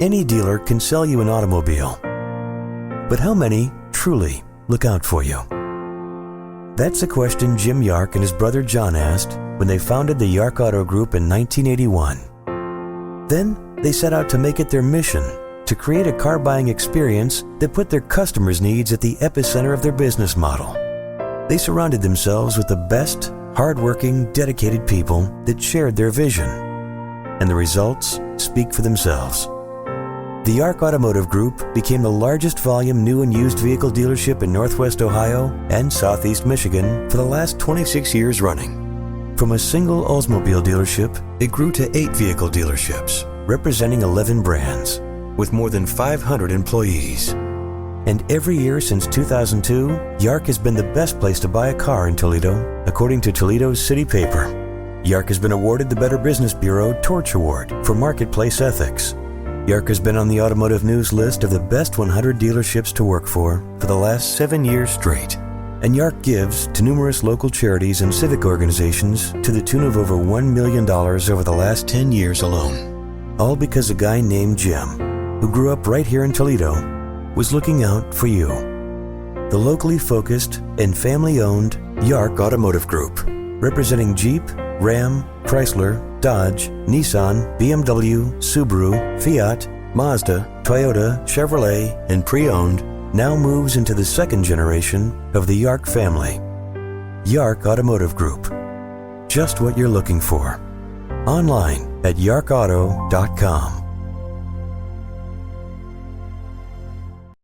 Any dealer can sell you an automobile, but how many truly look out for you? That's a question Jim Yark and his brother John asked when they founded the Yark Auto Group in 1981. Then they set out to make it their mission to create a car buying experience that put their customers' needs at the epicenter of their business model. They surrounded themselves with the best, hardworking, dedicated people that shared their vision, and the results speak for themselves. The Yark Automotive Group became the largest volume new and used vehicle dealership in Northwest Ohio and Southeast Michigan for the last 26 years running. From a single Oldsmobile dealership, it grew to 8 vehicle dealerships, representing 11 brands, with more than 500 employees. And every year since 2002, Yark has been the best place to buy a car in Toledo, according to Toledo's city paper. Yark has been awarded the Better Business Bureau Torch Award for marketplace ethics. Yark has been on the Automotive News list of the best 100 dealerships to work for the last 7 years straight. And Yark gives to numerous local charities and civic organizations to the tune of over $1 million over the last 10 years alone. All because a guy named Jim, who grew up right here in Toledo, was looking out for you. The locally focused and family-owned Yark Automotive Group, representing Jeep, Ram, Chrysler, Dodge, Nissan, BMW, Subaru, Fiat, Mazda, Toyota, Chevrolet, and pre-owned, now moves into the second generation of the Yark family. Yark Automotive Group. Just what you're looking for. Online at yarkauto.com.